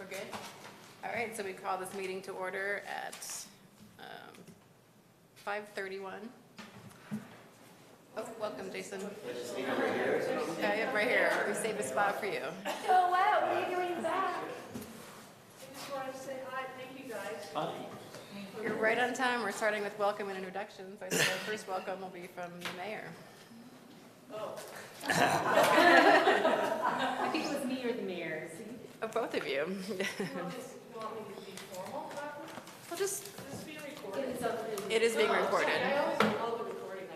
good? All right, so we call this meeting to order at 5:31. Oh, welcome, Jason. Yeah, right here. We saved a spot for you. Oh, wow, what are you doing back? I just wanted to say hi, thank you guys. Hi. You're right on time. We're starting with welcome and introductions. I think our first welcome will be from the mayor. Oh. I think it was me or the mayor. Oh, both of you. You want me to be formal about it? Well, just, Is this being recorded? it is being recorded. I always love the recording.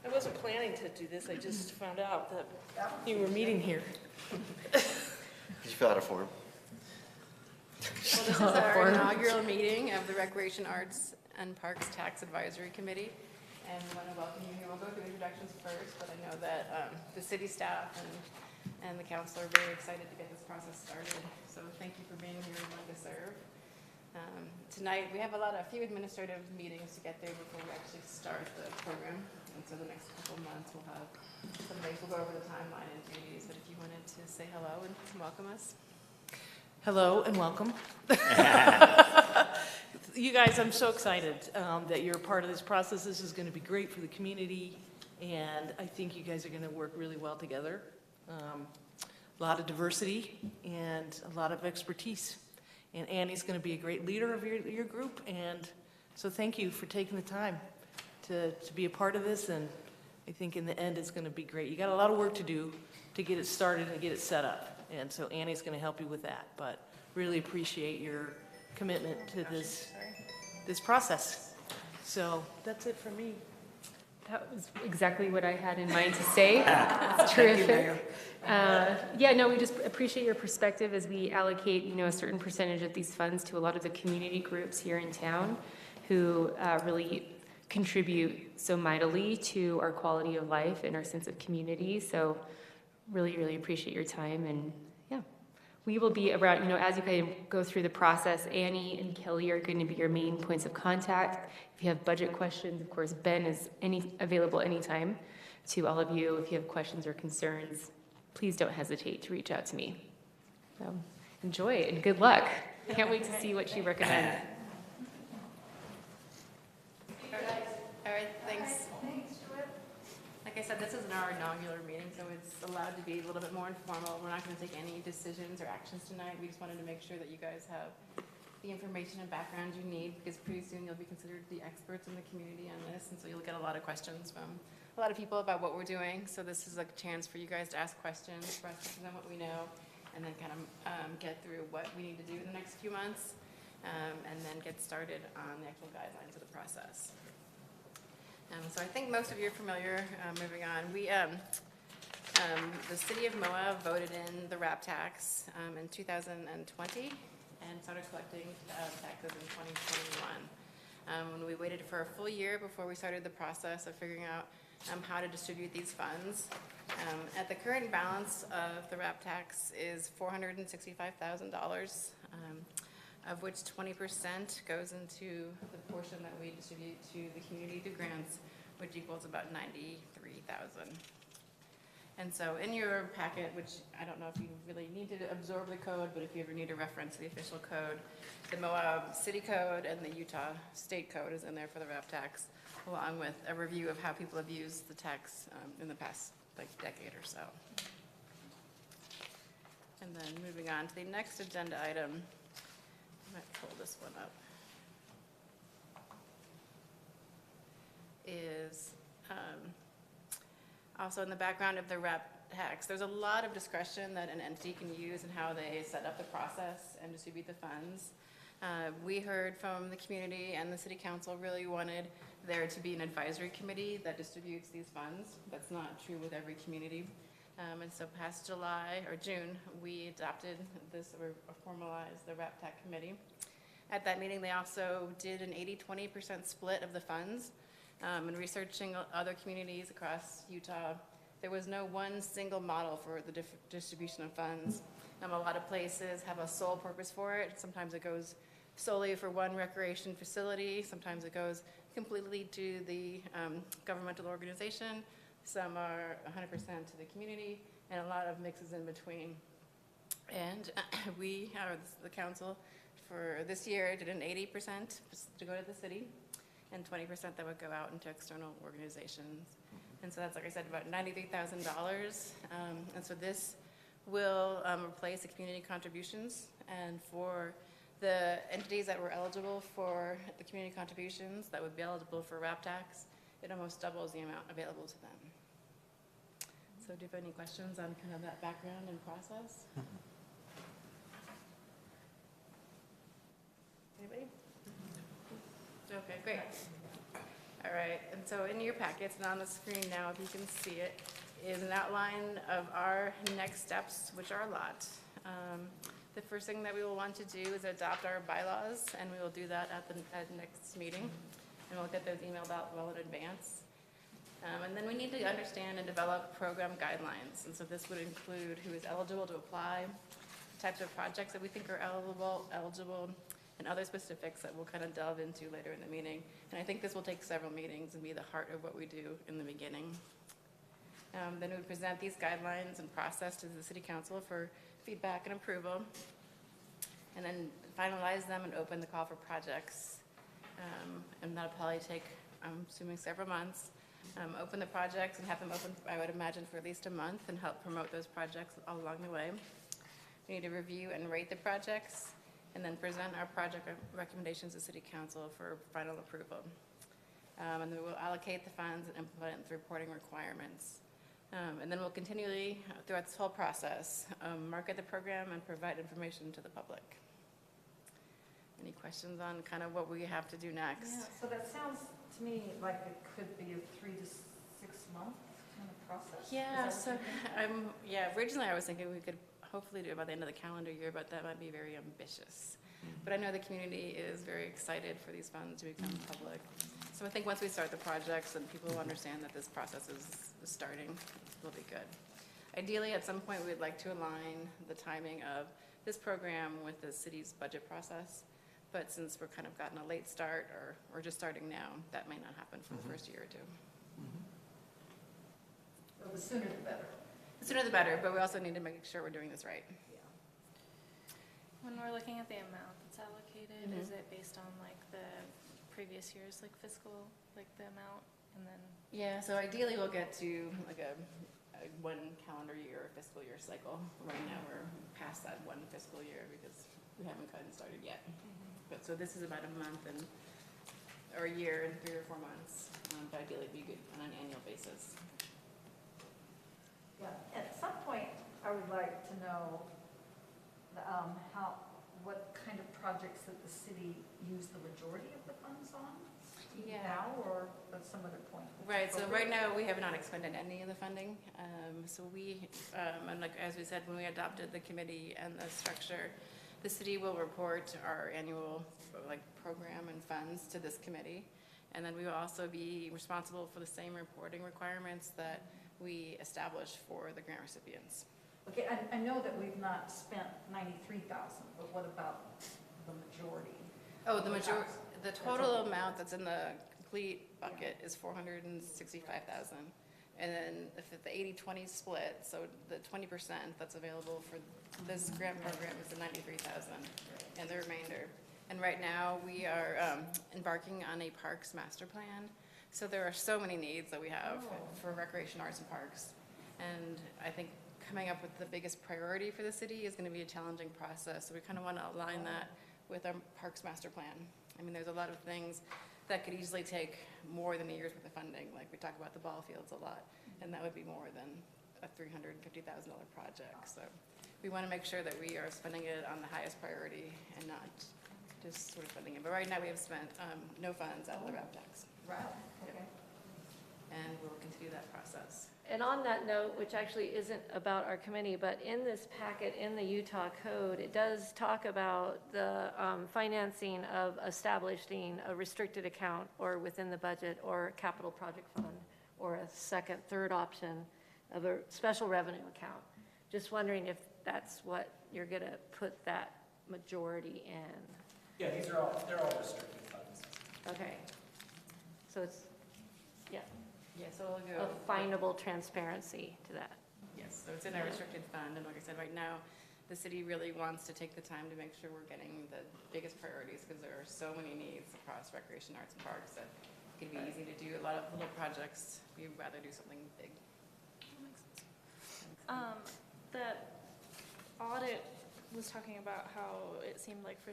I wasn't planning to do this, I just found out that you were meeting here. Did you fill out a form? Well, this is our inaugural meeting of the Recreation Arts and Parks Tax Advisory Committee. And we want to welcome you here. We'll go through introductions first, but I know that the city staff and the council are very excited to get this process started. So thank you for being here and wanting to serve. Tonight, we have a few administrative meetings to get through before we actually start the program. And so the next couple of months, we'll have some days, we'll go over the timeline and duties. But if you wanted to say hello and welcome us. Hello and welcome. You guys, I'm so excited that you're a part of this process. This is going to be great for the community, and I think you guys are going to work really well together. A lot of diversity and a lot of expertise. And Annie's going to be a great leader of your group, and so thank you for taking the time to be a part of this, and I think in the end it's going to be great. You got a lot of work to do to get it started and get it set up, and so Annie's going to help you with that, but really appreciate your commitment to this process. So that's it for me. That was exactly what I had in mind to say. It's terrific. Yeah, no, we just appreciate your perspective as we allocate, a certain percentage of these funds to a lot of the community groups here in town who really contribute so mightily to our quality of life and our sense of community. So really, really appreciate your time. And yeah, we will be around, as you kind of go through the process, Annie and Kelly are going to be your main points of contact. If you have budget questions, of course, Ben is available anytime to all of you. If you have questions or concerns, please don't hesitate to reach out to me. So enjoy and good luck. Can't wait to see what you recommend. All right, thanks. Like I said, this is our inaugural meeting, so it's allowed to be a little bit more informal. We're not going to take any decisions or actions tonight. We just wanted to make sure that you guys have the information and background you need, because pretty soon you'll be considered the experts in the community on this, and so you'll get a lot of questions from a lot of people about what we're doing. So this is a chance for you guys to ask questions, for us to present what we know, and then kind of get through what we need to do in the next few months, and then get started on the actual guidelines of the process. So I think most of you are familiar. Moving on, the city of Moab voted in the RAP tax in 2020 and started collecting taxes in 2021. When we waited for a full year before we started the process of figuring out how to distribute these funds. At the current balance of the RAP tax is $465,000, of which 20% goes into the portion that we distribute to the community through grants, which equals about $93,000. And so in your packet, which I don't know if you really need to absorb the code, but if you ever need to reference the official code, the Moab City Code and the Utah State Code is in there for the RAP tax, along with a review of how people have used the tax in the past decade or so. And then moving on to the next agenda item. I might pull this one up. Is also in the background of the RAP tax. There's a lot of discretion that an entity can use in how they set up the process and distribute the funds. We heard from the community, and the city council really wanted there to be an advisory committee that distributes these funds. That's not true with every community. And so past June, we adopted this, or formalized the RAP tax committee. At that meeting, they also did an 80-20% split of the funds. And researching other communities across Utah, there was no one single model for the distribution of funds. A lot of places have a sole purpose for it. Sometimes it goes solely for one recreation facility. Sometimes it goes completely to the governmental organization. Some are 100% to the community, and a lot of mixes in between. And we, the council, for this year, did an 80% to go to the city, and 20% that would go out into external organizations. And so that's, like I said, about $93,000. And so this will replace the community contributions. And for the entities that were eligible for the community contributions, that would be eligible for RAP tax, it almost doubles the amount available to them. So do you have any questions on kind of that background and process? Anybody? Okay, great. All right, and so in your packets and on the screen now, if you can see it, is an outline of our next steps, which are a lot. The first thing that we will want to do is adopt our bylaws, and we will do that at the next meeting, and we'll get those emailed out well in advance. And then we need to understand and develop program guidelines, and so this would include who is eligible to apply, types of projects that we think are eligible, and other specifics that we'll kind of delve into later in the meeting. And I think this will take several meetings and be the heart of what we do in the beginning. Then we present these guidelines and process to the city council for feedback and approval, and then finalize them and open the call for projects. And that'll probably take, I'm assuming, several months. Open the projects and have them open, I would imagine, for at least a month, and help promote those projects all along the way. We need to review and rate the projects, and then present our project recommendations to City Council for final approval. And then we'll allocate the funds and implement the reporting requirements. And then we'll continually, throughout this whole process, market the program and provide information to the public. Any questions on kind of what we have to do next? Yeah, so that sounds to me like it could be a 3 to 6 month kind of process. Yeah, Is so that what you're thinking? originally I was thinking we could hopefully do it by the end of the calendar year, but that might be very ambitious. But I know the community is very excited for these funds to become public. So I think once we start the projects and people understand that this process is starting, it'll be good. Ideally, at some point, we'd like to align the timing of this program with the city's budget process. But since we're kind of gotten a late start, or we're just starting now, that may not happen for the first year or two. So the sooner the better. The sooner the better, but we also need to make sure we're doing this right. When we're looking at the amount that's allocated, is it based on like the previous year's like fiscal, like the amount, and then? Yeah, so ideally we'll get to like a one calendar year or fiscal year cycle. Right now we're past that one fiscal year because we haven't gotten started yet. But so this is about a month or a year and 3 or 4 months. But ideally it'd be good on an annual basis. Yeah, at some point, I would like to know what kind of projects that the city used the majority of the funds on? Yeah. Now or at some other point? Right, so right now we have not expended any of the funding. So we, and like as we said, when we adopted the committee and the structure, the city will report our annual like program and funds to this committee. And then we will also be responsible for the same reporting requirements that we establish for the grant recipients. Okay, I know that we've not spent 93,000, but what about the majority? Oh, the total amount that's in the complete bucket is 465,000. And then if it's the 80-20 split, so the 20% that's available for this grant program is the 93,000 and the remainder. And right now we are embarking on a parks master plan. So there are so many needs that we have for recreation, arts, and parks. And I think coming up with the biggest priority for the city is going to be a challenging process. So we kind of want to align that with our parks master plan. I mean, there's a lot of things that could easily take more than a year's worth of funding. Like we talk about the ball fields a lot, and that would be more than a $350,000 project. So we want to make sure that we are spending it on the highest priority and not just sort of spending it. But right now we have spent no funds out of the RAP tax. Right, okay. And we'll continue that process. And on that note, which actually isn't about our committee, but in this packet, in the Utah Code, it does talk about the financing of establishing a restricted account or within the budget or a capital project fund or a second, third option of a special revenue account. Just wondering if that's what you're going to put that majority in. Yeah, they're all restricted funds. Okay. So it's, yeah, Yeah, so we'll go. a findable transparency to that. Yes, so it's in our restricted fund, and like I said, right now, the city really wants to take the time to make sure we're getting the biggest priorities, because there are so many needs across recreation, arts, and parks that it can be easy to do a lot of little projects. We'd rather do something big. That audit was talking about how it seemed like for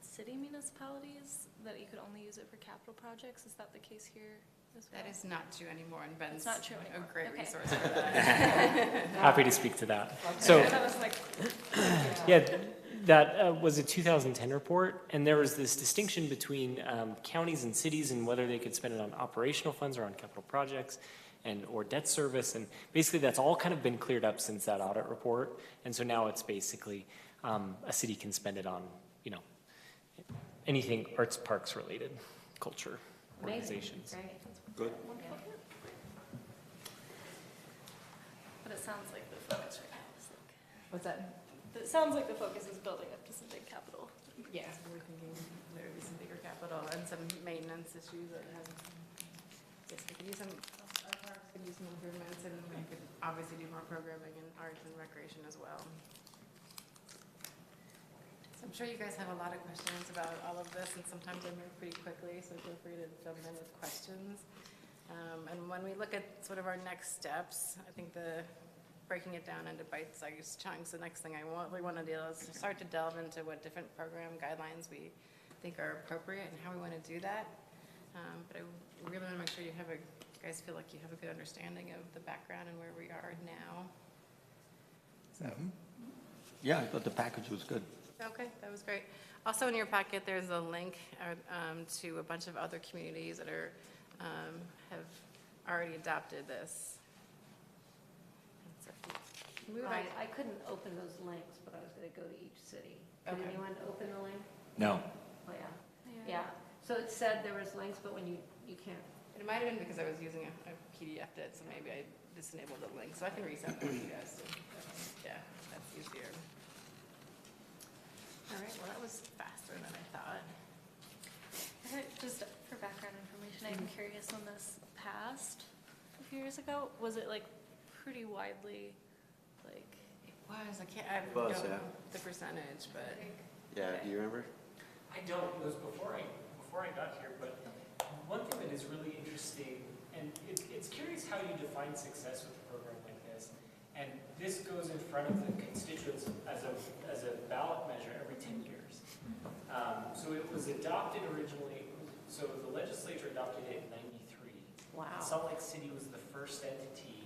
city municipalities that you could only use it for capital projects. Is that the case here as well? That is not true anymore, and Ben's It's not true a anymore. great Okay. resource for that. Happy to speak to that. So, That was like, yeah, that was a 2010 report, and there was this distinction between counties and cities and whether they could spend it on operational funds or on capital projects and or debt service, and basically that's all kind of been cleared up since that audit report, and so now it's basically a city can spend it on, you know, anything arts, parks related, culture, organizations. Right. Good. but it sounds like the focus right now is like, What's that? it sounds like the focus is building up to some big capital. Yeah, we're thinking there would be some bigger capital and some maintenance issues that have, yes, we could use some, our parks could use some improvements, and we could obviously do more programming in arts and recreation as well. So I'm sure you guys have a lot of questions about all of this, and sometimes I move pretty quickly, so feel free to jump in with questions. And when we look at sort of our next steps, I think breaking it down into bite-sized chunks, the next thing we want to do is to start to delve into what different program guidelines we think are appropriate and how we want to do that. But I really want to make sure you guys feel like you have a good understanding of the background and where we are now. So. Yeah, I thought the package was good. Okay, that was great. Also in your packet, there's a link to a bunch of other communities that have already adopted this. I couldn't open those links, but I was going to go to each city. Could Okay. anyone open the link? No. Oh, yeah. Yeah. So it said there was links, but when you can't. It might have been because I was using a PDF it, so maybe I disabled the link, so I can resend that to you guys. Yeah, that's easier. All right, well, that was faster than I thought. Just for background information, I'm curious when this passed a few years ago, was it like pretty widely, like, It was, I don't Was, know yeah. the percentage, but. Yeah, do you remember? I don't, it was before I got here, but one thing that is really interesting, and it's curious how you define success with a program like this, and this goes in front of the constituents as a ballot measure every 10 years. So it was adopted originally, so the legislature adopted it in '93. Wow. Salt Lake City was the first entity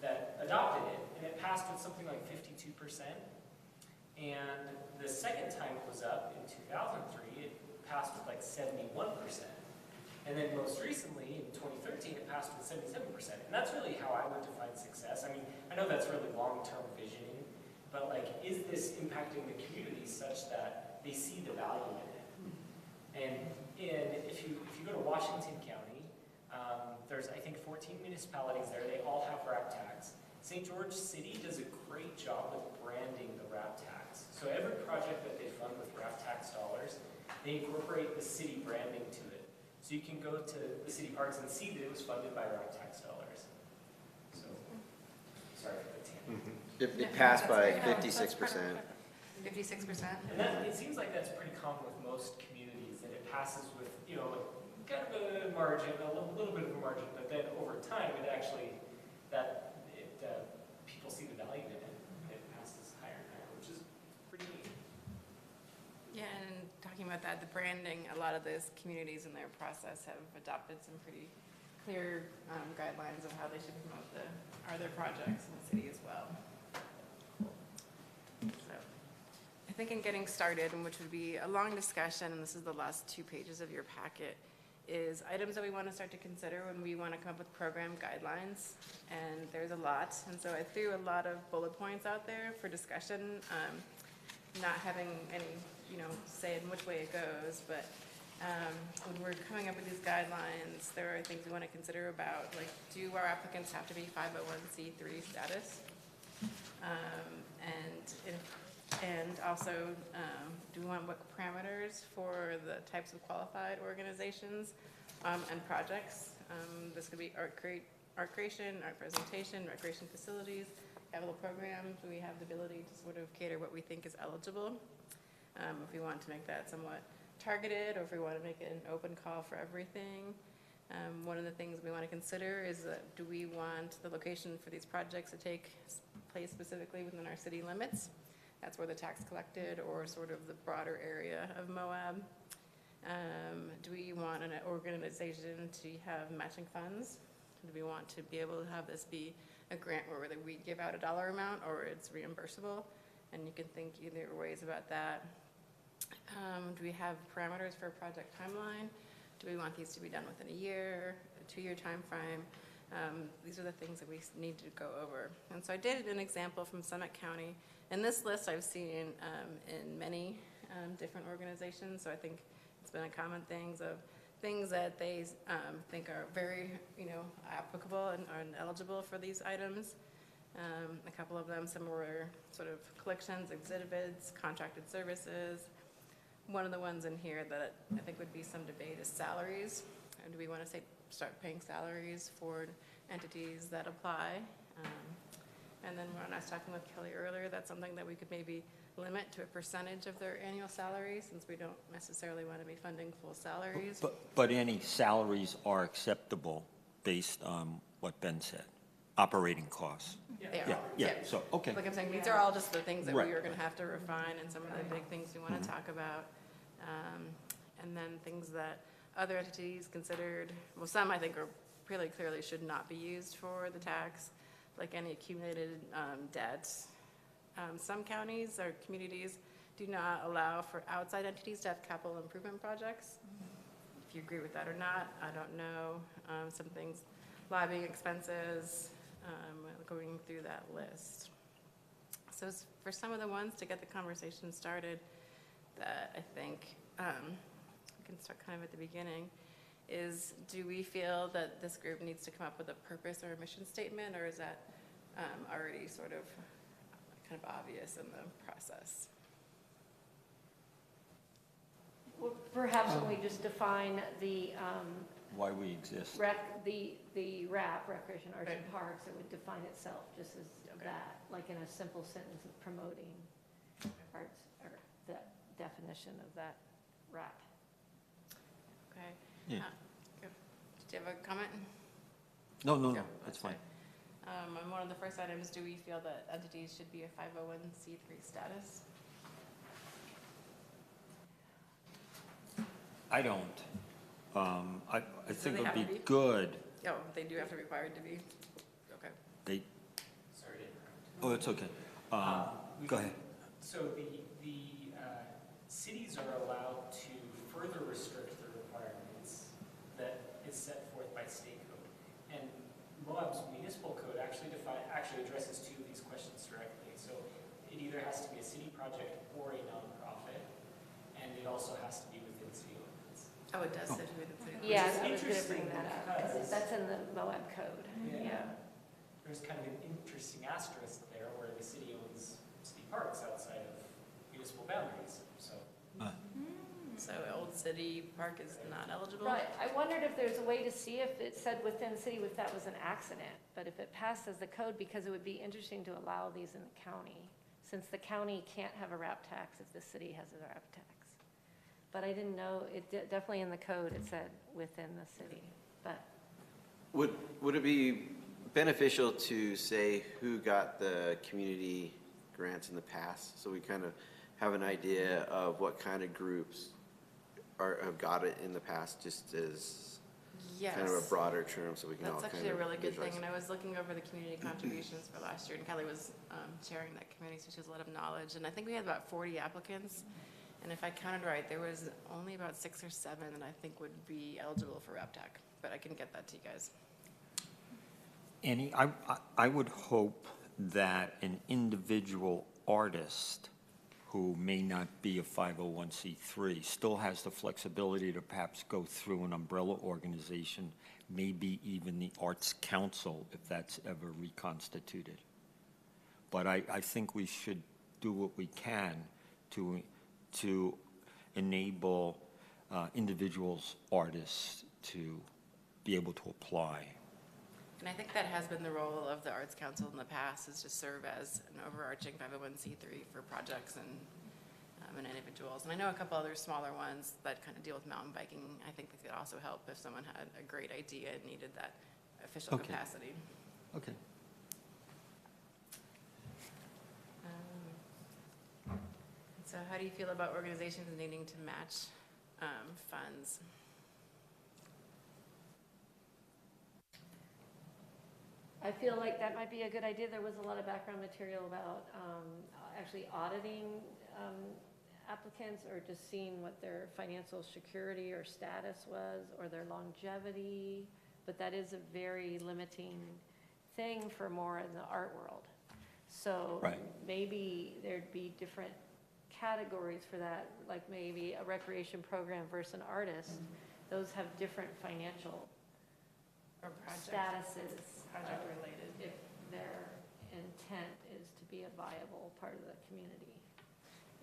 that adopted it, and it passed with something like 52%. And the second time it was up in 2003, it passed with like 71%. And then most recently, in 2013, it passed with 77%. And that's really how I would define success. I mean, I know that's really long-term visioning, but like, is this impacting the community such that they see the value in it? And if you go to Washington County, there's, I think, 14 municipalities there. They all have RAP tax. St. George City does a great job of branding the RAP tax. So every project that they fund with RAP tax dollars, they incorporate the city branding to it. So you can go to the city parks and see that it was funded by RAP tax dollars. So, sorry for the tangent. It passed by 56%. 56%? And that, it seems like that's pretty common with most communities, that it passes with, you know, kind of a margin, a little bit of a margin, but then over time, it actually, people see the value in it, and it passes higher and higher, which is pretty neat. Yeah, and talking about that, the branding, a lot of those communities in their process have adopted some pretty clear guidelines of how they should promote their projects in the city as well. So, I think in getting started, and which would be a long discussion, and this is the last 2 pages of your packet, is items that we want to start to consider when we want to come up with program guidelines. And there's a lot, and so I threw a lot of bullet points out there for discussion, not having any, say in which way it goes, but when we're coming up with these guidelines, there are things we want to consider about, like, do our applicants have to be 501c3 status? And also, do we want what parameters for the types of qualified organizations and projects? This could be art creation, art presentation, recreation facilities, capital programs, we have the ability to sort of cater what we think is eligible. If we want to make that somewhat targeted, or if we want to make it an open call for everything. One of the things we want to consider is that do we want the location for these projects to take place specifically within our city limits? That's where the tax collected, or sort of the broader area of Moab. Do we want an organization to have matching funds? Do we want to be able to have this be a grant where we give out a dollar amount or it's reimbursable? And you can think either ways about that. Do we have parameters for a project timeline? Do we want these to be done within a year, a 2-year time frame? These are the things that we need to go over. And so I did an example from Summit County. And this list I've seen in many different organizations, so I think it's been a common things of things that they think are very, applicable and eligible for these items. A couple of them, some were sort of collections, exhibits, contracted services. One of the ones in here that I think would be some debate is salaries. And do we want to start paying salaries for entities that apply? And then when I was talking with Kelly earlier, that's something that we could maybe limit to a percentage of their annual salary, since we don't necessarily want to be funding full salaries. But any salaries are acceptable based on what Ben said, operating costs. They are. Yeah, so, okay. Like I'm saying, these are all just the things that we Right. are going to have to refine, and some of the big things we want to talk about. And then things that other entities considered, well, some I think are really clearly should not be used for the tax, like any accumulated debts. Some counties or communities do not allow for outside entities to have capital improvement projects. If you agree with that or not, I don't know. Some things, lobbying expenses, going through that list. So for some of the ones to get the conversation started, that I think we can start kind of at the beginning, is do we feel that this group needs to come up with a purpose or a mission statement, or is that already sort of kind of obvious in the process? Well, perhaps when we just define the, Why we exist. the RAP, Recreation Arts and Right. Parks, it would define itself just as Okay. that, like in a simple sentence of promoting arts, or the definition of that RAP. Okay. Yeah. Did you have a comment? No, Yeah, that's fine. And one of the first items, do we feel that entities should be a 501c3 status? I don't. I think they it have would to be be? good, Oh, they do have to be required to be? Okay. they, Sorry to interrupt. oh, it's okay. Go ahead. So the cities are allowed to further restrict the requirements that is set forth by state code. And Moab's municipal code actually addresses two of these questions directly. So it either has to be a city project or a nonprofit, and it also has to be within city limits. Oh, it does say to be the city. Yeah, is I was gonna bring interesting that up, because because- that's in the Moab code, yeah. There's kind of an interesting asterisk there where the city owns city parks outside of municipal boundaries, so. So Old City Park is not eligible? Right, I wondered if there's a way to see if it said within city, if that was an accident, but if it passed as the code, because it would be interesting to allow these in the county, since the county can't have a RAP tax if the city has a RAP tax. But I didn't know, definitely in the code, it said within the city, but. Would it be beneficial to say who got the community grants in the past? So we kind of have an idea of what kind of groups have got it in the past, just as Yes. kind of a broader term, so we can all That's kind of actually a really good thing, visualize. and I was looking over the community contributions for last year, and Kelly was chairing that committee, so she has a lot of knowledge, and I think we had about 40 applicants, and if I counted right, there was only about 6 or 7 that I think would be eligible for RAPTAC, but I can get that to you guys. Annie, I would hope that an individual artist who may not be a 501c3 still has the flexibility to perhaps go through an umbrella organization, maybe even the Arts Council, if that's ever reconstituted. But I think we should do what we can to enable individuals, artists, to be able to apply. And I think that has been the role of the Arts Council in the past, is to serve as an overarching 501c3 for projects and individuals. And I know a couple other smaller ones that kind of deal with mountain biking. I think that could also help if someone had a great idea and needed that official Okay. capacity. Okay. So how do you feel about organizations needing to match funds? I feel like that might be a good idea. There was a lot of background material about actually auditing applicants or just seeing what their financial security or status was or their longevity, but that is a very limiting thing for more in the art world. So Right. maybe there'd be different categories for that, like maybe a recreation program versus an artist. Those have different financial Or project statuses. related? If their intent is to be a viable part of the community.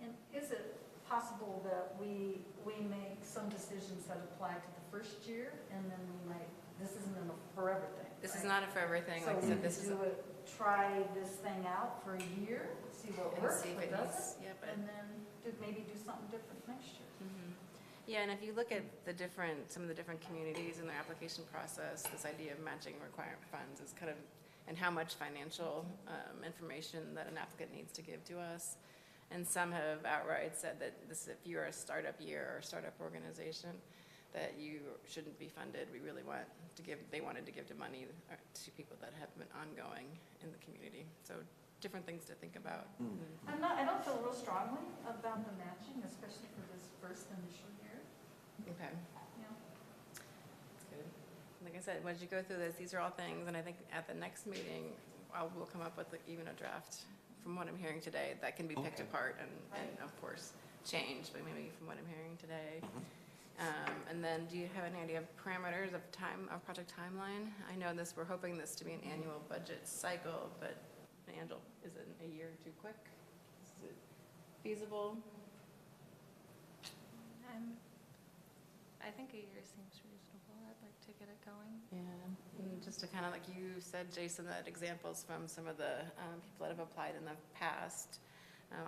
And is it possible that we make some decisions that apply to the first year, and then we might, this isn't a forever thing? This is right? not a forever thing. So Like I we said, could this is. try this thing out for a year, see what And works, see if what it doesn't, needs- yeah, but- and then maybe do something different next year. Mhm. Yeah, and if you look at some of the different communities in their application process, this idea of matching requirement funds is kind of, and how much financial information that an applicant needs to give to us. And some have outright said that if you're a startup year or a startup organization, that you shouldn't be funded. We really want to they wanted to give to money to people that have been ongoing in the community. So different things to think about. I don't feel real strongly about the matching, especially for this first initial year. Okay. Yeah. That's good. Like I said, once you go through this, these are all things, and I think at the next meeting, we'll come up with even a draft, from what I'm hearing today, that can be picked Okay. apart and of course, changed, but maybe from what I'm hearing today. And then, do you have any idea of parameters of project timeline? I know we're hoping this to be an annual budget cycle, but Angela, is it a year too quick? Is it feasible? I think a year seems reasonable. I'd like to get it going. Yeah, and just to kind of, like you said, Jason, that examples from some of the people that have applied in the past.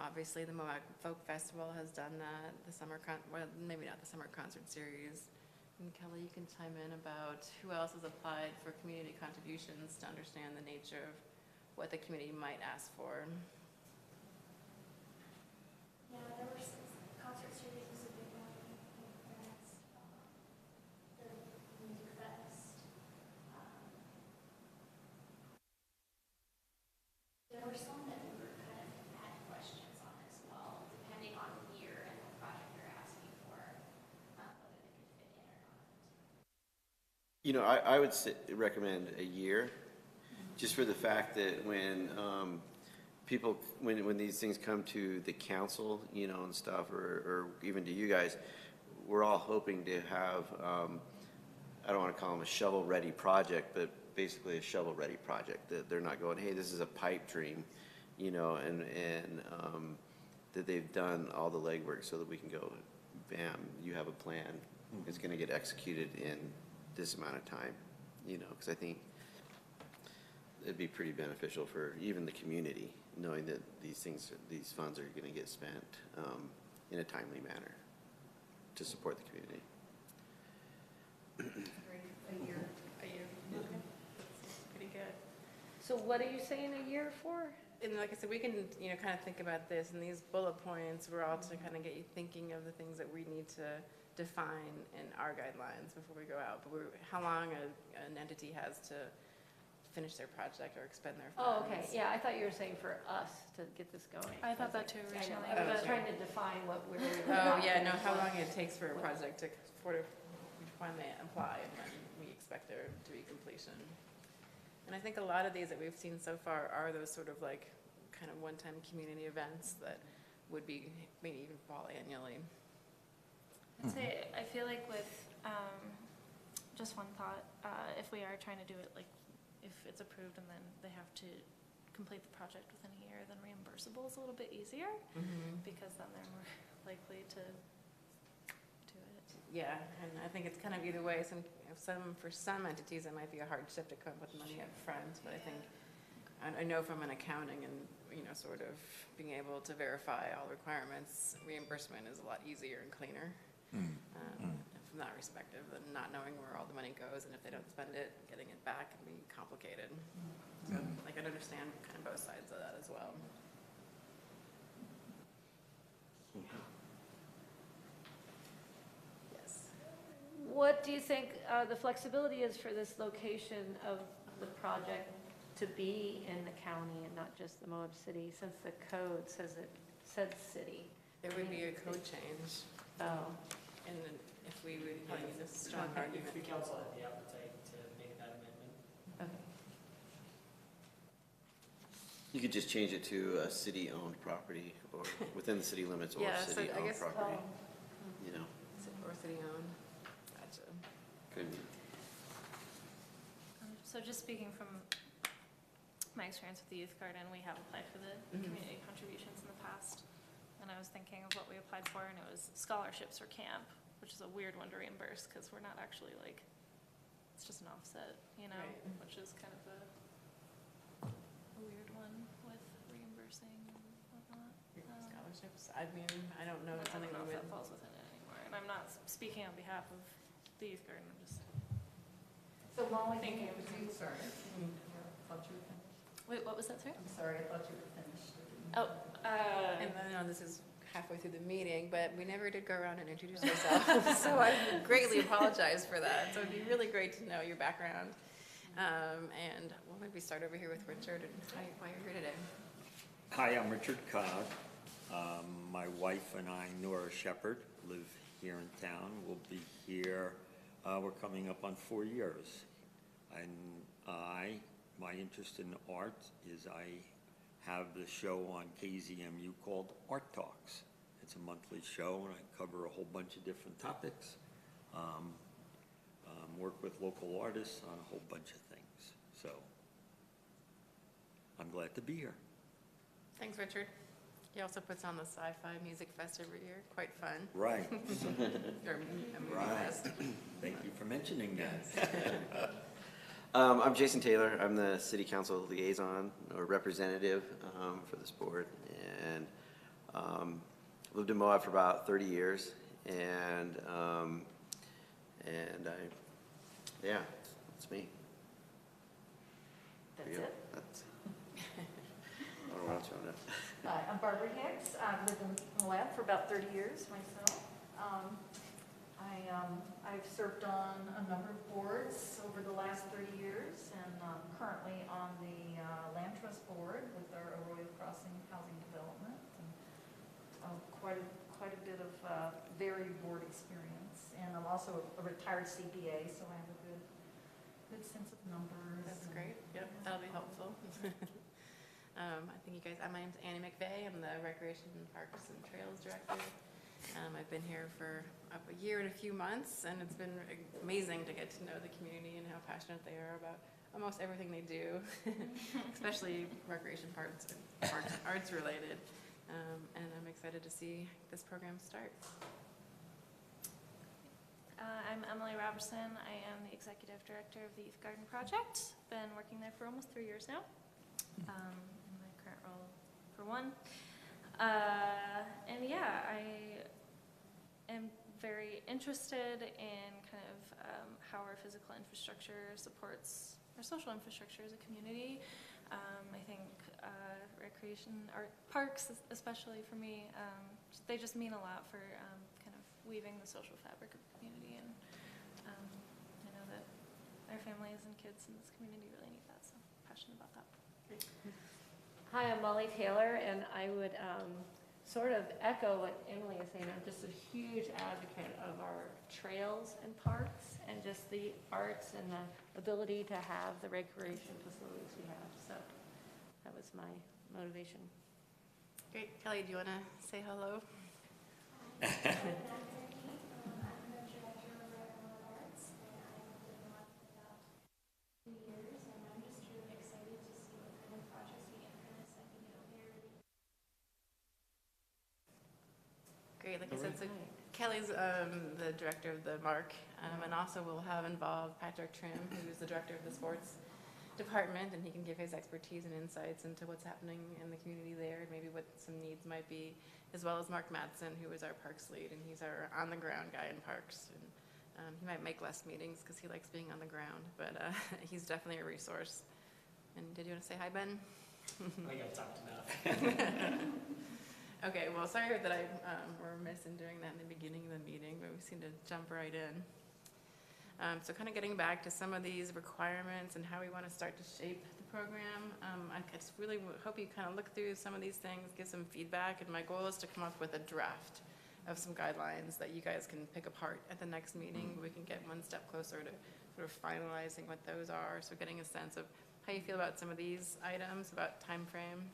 Obviously, the Moab Folk Festival has done that, well, maybe not the summer concert series. And Kelly, you can chime in about who else has applied for community contributions to understand the nature of what the community might ask for. Yeah, there were some concert series was a big one. That's the music fest. There were some that we were kind of had questions on as well, depending on the year and the project they're asking for, whether they could fit in or not. I would recommend a year, just for the fact that when when these things come to the council, and stuff, or even to you guys, we're all hoping to have, I don't want to call them a shovel-ready project, but basically a shovel-ready project, that they're not going, hey, this is a pipe dream, and that they've done all the legwork so that we can go, bam, you have a plan. It's going to get executed in this amount of time, because I think it'd be pretty beneficial for even the community, knowing that these funds are going to get spent in a timely manner to support the community. A year. Okay. That's pretty good. So what are you saying a year for? And like I said, we can, kind of think about this, and these bullet points were all to kind of get you thinking of the things that we need to define in our guidelines before we go out. But how long an entity has to finish their project or expend their funds. Oh, okay, yeah, I thought you were saying for us to get this going. I thought that too I know, originally. I was Okay. trying to define what we were. Oh, yeah, no, how long it takes for a project to finally apply and when we expect there to be completion. And I think a lot of these that we've seen so far are those sort of like kind of one-time community events that would be maybe even fall annually. I'd say, I feel like with, just one thought, if we are trying to do it, like, if it's approved and then they have to complete the project within a year, then reimbursable is a little bit easier, because then they're more likely to do it. Yeah, and I think it's kind of either way. For some entities, it might be a hardship to come up with money up front, but I think, I know from an accounting and, sort of being able to verify all the requirements, reimbursement is a lot easier and cleaner. From that perspective, than not knowing where all the money goes, and if they don't spend it, getting it back can be complicated. So, I can understand kind of both sides of that as well. Yes. What do you think the flexibility is for this location of the project to be in the county and not just the Moab City, since the code says it said city? There would be a code change, Oh, and then if we would use a strong If argument. the council had the appetite to make that amendment. okay. You could just change it to a city-owned property, or within the city limits, or Yeah, so I city-owned guess- property, Oh. Or city-owned. Gotcha. could be. So just speaking from my experience with the youth garden, we have applied for the community contributions in the past. And I was thinking of what we applied for, and it was scholarships for camp, which is a weird one to reimburse because we're not actually it's just an offset, Right. which is kind of a weird one with reimbursing and whatnot. Scholarships, I mean, I don't know I if don't something know we if would, that falls within it anymore. And I'm not speaking on behalf of the youth garden, I'm just, So Molly, Thank you. sorry. I thought you were finished. wait, what was that, sorry? I'm sorry, I thought you were finished. Oh, and I know this is halfway through the meeting, but we never did go around and introduce ourselves, so I greatly apologize for that. So it'd be really great to know your background. And we'll maybe start over here with Richard and why you're here today. Hi, I'm Richard Cobb. My wife and I, Nora Shepherd, live here in town. We'll be here, we're coming up on 4 years. And my interest in art is I have the show on KZMU called Art Talks. It's a monthly show, and I cover a whole bunch of different topics. Work with local artists on a whole bunch of things. So I'm glad to be here. Thanks, Richard. He also puts on the Sci-Fi Music Fest every year. Quite fun. Right. Or a movie Right. fest. Thank you for mentioning that. I'm Jason Taylor. I'm the city council liaison or representative for this board, and lived in Moab for about 30 years, and yeah, that's me. That's Yeah, it? that's- I don't know what else you want to. Hi, I'm Barbara Hicks. I've lived in Moab for about 30 years myself. I've served on a number of boards over the last 30 years, and currently on the Land Trust Board with our Arroyo Crossing Housing Development. And, quite a bit of varied board experience. And I'm also a retired CPA, so I have a good sense of numbers. That's and- great. Yep, that'll be helpful. I think you guys, my name's Annie McVeigh. I'm the Recreation Parks and Trails Director. I've been here for up a year and a few months, and it's been amazing to get to know the community and how passionate they are about almost everything they do, especially recreation parks and arts related. And I'm excited to see this program start. I'm Emily Robertson. I am the Executive Director of the Youth Garden Project. Been working there for almost 3 years now, in my current role for one. And yeah, I am very interested in kind of how our physical infrastructure supports our social infrastructure as a community. I think recreation, art, parks especially for me, they just mean a lot for kind of weaving the social fabric of the community. And I know that our families and kids in this community really need that, so I'm passionate about that. Hi, I'm Molly Taylor, and I would sort of echo what Emily is saying. I'm just a huge advocate of our trails and parks and just the arts and the ability to have the recreation facilities we have. So that was my motivation. Great. Kelly, do you want to say hello? I'm Director over at Moab Arts, and I've been in Moab for about 2 years, and I'm just really excited to see what kind of projects we get from this. I think it'll be a really Great. Like I said, so Kelly's the director of the MARC, and also we'll have involved Patrick Trim, who's the director of the sports department, and he can give his expertise and insights into what's happening in the community there, and maybe what some needs might be, as well as Mark Matson, who is our parks lead, and he's our on-the-ground guy in parks. And he might make less meetings because he likes being on the ground, but he's definitely a resource. And did you want to say hi, Ben? I think I've talked enough. Okay, well, sorry that I were remiss in doing that in the beginning of the meeting, but we seem to jump right in. So kind of getting back to some of these requirements and how we want to start to shape the program, I just really hope you kind of look through some of these things, give some feedback, and my goal is to come up with a draft of some guidelines that you guys can pick apart at the next meeting. We can get one step closer to sort of finalizing what those are, so getting a sense of how you feel about some of these items, about time frame.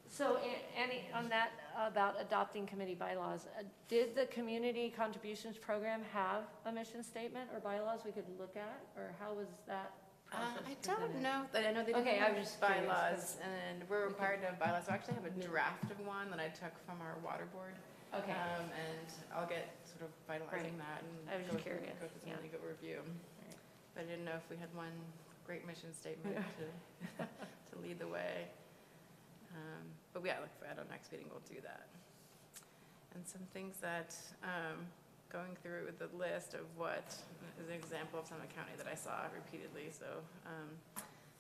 So Annie, on that, about adopting committee bylaws, did the community contributions program have a mission statement or bylaws we could look at, or how was that process I don't presented? know, I know they Okay, didn't I have was just curious, bylaws, and we're required to have bylaws, so I actually have a draft of one that I took from our water board. Okay, And I'll get sort of finalizing Great. that and I was go just through curious, go through some yeah. really good review. But I didn't know if we had one great mission statement to lead the way. But yeah, look, at our next meeting, we'll do that. And some things that, going through the list of what is an example of Summit County that I saw repeatedly. So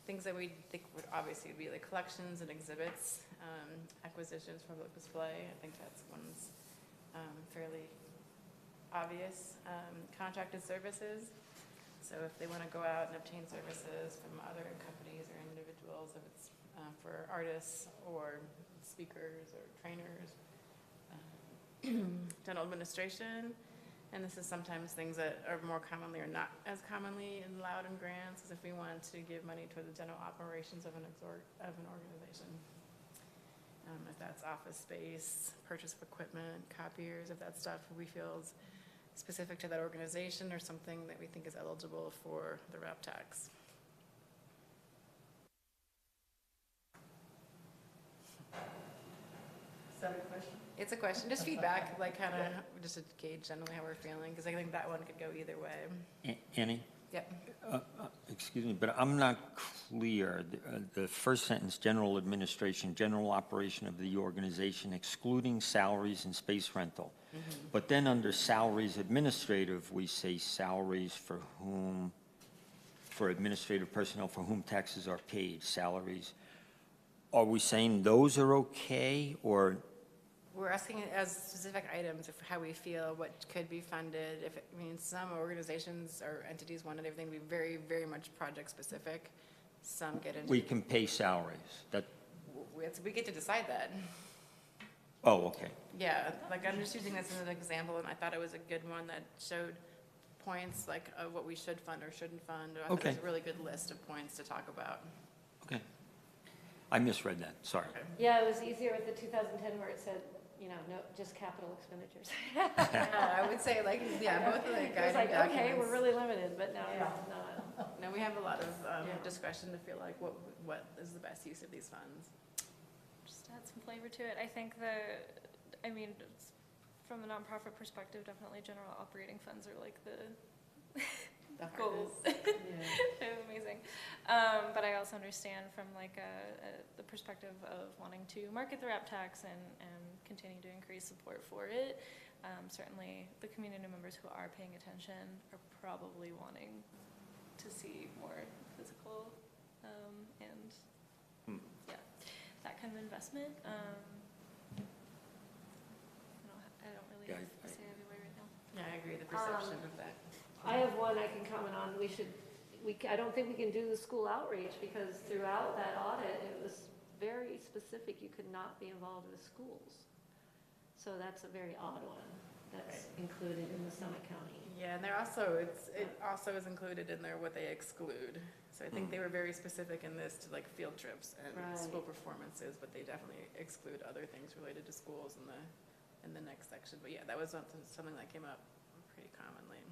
things that we think would obviously be like collections and exhibits, acquisitions for public display. I think that's one's fairly obvious. Contracted services. So if they want to go out and obtain services from other companies or individuals, if it's for artists or speakers or trainers, general administration, and this is sometimes things that are more commonly or not as commonly allowed in grants, as if we want to give money toward the general operations of an organization. If that's office space, purchase of equipment, copiers, if that stuff we feel is specific to that organization or something that we think is eligible for the RAP tax. Is that a question? It's a question, just feedback, like kind of just to gauge generally how we're feeling, because I think that one could go either way. Annie? Yep. Excuse me, but I'm not clear. The first sentence, general administration, general operation of the organization, excluding salaries and space rental. But then under salaries administrative, we say salaries for administrative personnel for whom taxes are paid, salaries. Are we saying those are okay, or? We're asking as specific items of how we feel, what could be funded. If, I mean, some organizations or entities wanted everything to be very, very much project specific. Some get into. We can pay salaries. That. We get to decide that. Oh, okay. Yeah, like I'm just using this as an example, and I thought it was a good one that showed points like of what we should fund or shouldn't fund. I thought it was a really good list of points to talk about. Okay. I misread that. Sorry. Okay. Yeah, it was easier with the 2010 where it said, you know, no, just capital expenditures. Yeah, I would say like, yeah, both of the It was guiding like, documents. okay, we're really limited, but now Yeah. it's not. No, we have a lot of discretion to feel like what is the best use of these funds. Just to add some flavor to it, I think from a nonprofit perspective, definitely general operating funds are like the goals. They're amazing. But I also understand from like the perspective of wanting to market the RAP tax and continue to increase support for it. Certainly the community members who are paying attention are probably wanting to see more physical and that kind of investment. I don't really Yeah, say everywhere right now. Yeah, I agree, the perception of that. I have one I can comment on. I don't think we can do the school outreach because throughout that audit, it was very specific. You could not be involved with schools. So that's a very odd one that's included in the Summit County. Yeah, and it also is included in there what they exclude. So I think they were very specific in this to like field trips and school performances, but they definitely exclude other things related to schools in the next section. But yeah, that was something that came up pretty commonly.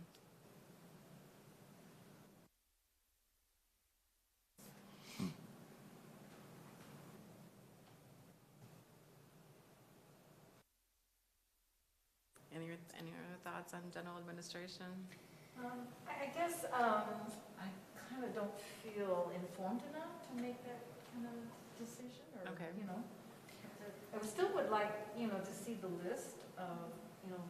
Any other thoughts thoughts on general administration? I guess I kind of don't feel informed enough to make that kind of decision, or, Okay. you know. I still would like, you know, to see the list of, you know,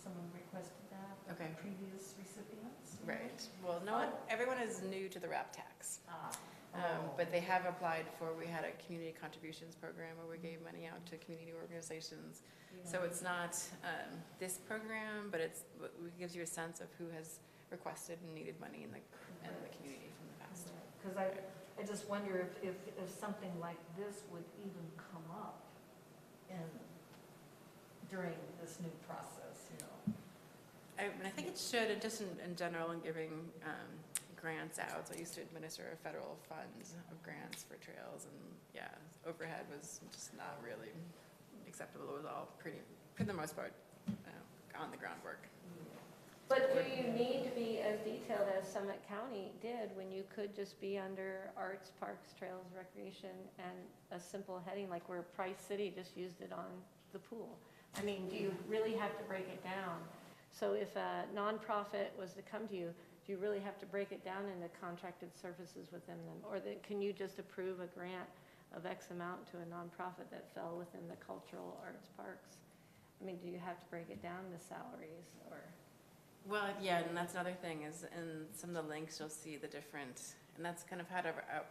someone requested that, of Okay. previous recipients. you know. Right, well, no one, everyone is new to the RAP tax. Ah, But they have applied for, we had a community contributions program where we gave money out to community organizations. So yeah. it's not this program, but it gives you a sense of who has requested and needed money in the community from the past. Because I just wonder if something like this would even come up during this new process, you know. I think it should, and just in general, in giving grants out. So I used to administer a federal fund of grants for trails, and yeah, overhead was just not really acceptable. It was all pretty, for the most part, on the groundwork. But do you need to be as detailed as Summit County did when you could just be under arts, parks, trails, recreation, and a simple heading like where Price City just used it on the pool? I mean, do you really have to break it down? So if a nonprofit was to come to you, do you really have to break it down into contracted services within them? Or can you just approve a grant of X amount to a nonprofit that fell within the cultural arts parks? I mean, do you have to break it down to salaries or? Well, yeah, and that's another thing is in some of the links, you'll see the different, and that's kind of how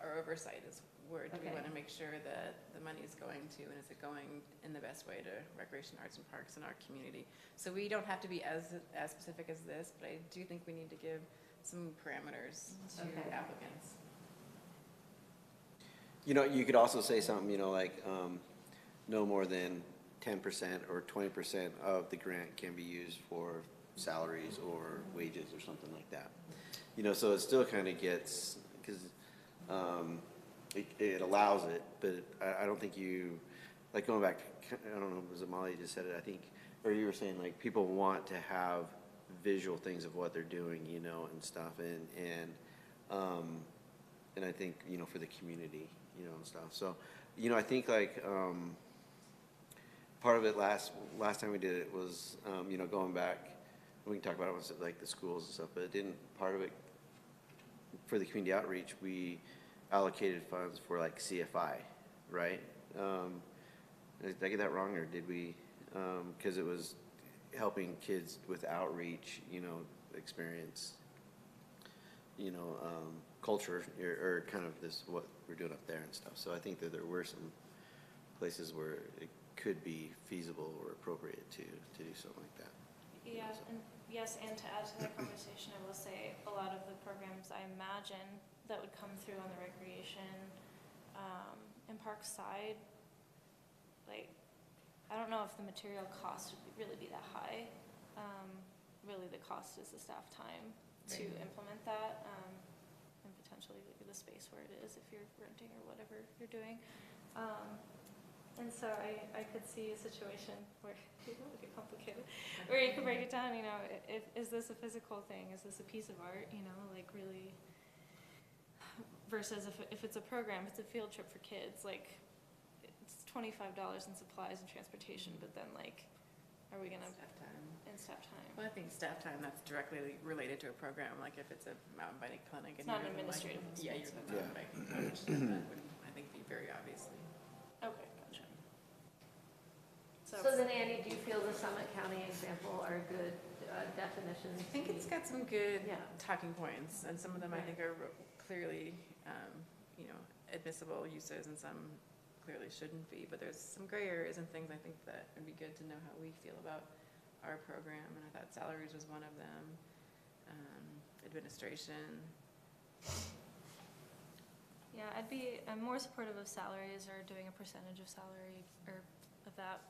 our oversight is. Where do we Okay. want to make sure that the money is going to, and is it going in the best way to recreation, arts, and parks in our community? So we don't have to be as specific as this, but I do think we need to give some parameters to Okay. applicants. You know, you could also say something, you know, like, no more than 10% or 20% of the grant can be used for salaries or wages or something like that. You know, so it still kind of gets, because it allows it, but I don't think you, like going back to, I don't know, was it Molly just said it, I think, or you were saying like people want to have visual things of what they're doing, you know, and stuff, and I think, you know, for the community, you know, and stuff. So, you know, I think like part of it last time we did it was, you know, going back, we can talk about it once, like the schools and stuff, but it didn't, part of it, for the community outreach, we allocated funds for like CFI, right? Did I get that wrong, or did we, because it was helping kids with outreach, you know, experience, you know, culture, or kind of this, what we're doing up there and stuff. So I think that there were some places where it could be feasible or appropriate to do something like that. Yeah, and yes, and to add to that conversation, I will say a lot of the programs I imagine that would come through on the recreation and park side, like, I don't know if the material cost would really be that high. Really, the cost is the staff time to implement that, and potentially the space where it is if you're renting or whatever you're doing. And so I could see a situation where it would get complicated, where you could break it down, you know, is this a physical thing? Is this a piece of art, you know, like really, versus if it's a program, it's a field trip for kids, like it's $25 in supplies and transportation, but then like, are we gonna? Staff time. And staff time. Well, I think staff time, that's directly related to a program, like if it's a mountain biking clinic. It's and not you're an the, like, administrative Yeah, you're expense. the mountain biking coach, that would, I think, be very obviously. Okay, gotcha. So then Andy, do you feel the Summit County example are good definitions? I think it's got some good Yeah. talking points, and some of them I Right. think are clearly, you know, admissible uses, and some clearly shouldn't be. But there's some gray areas and things I think that would be good to know how we feel about our program. And I thought salaries was one of them. Administration. Yeah, I'm more supportive of salaries or doing a percentage of salary or of that.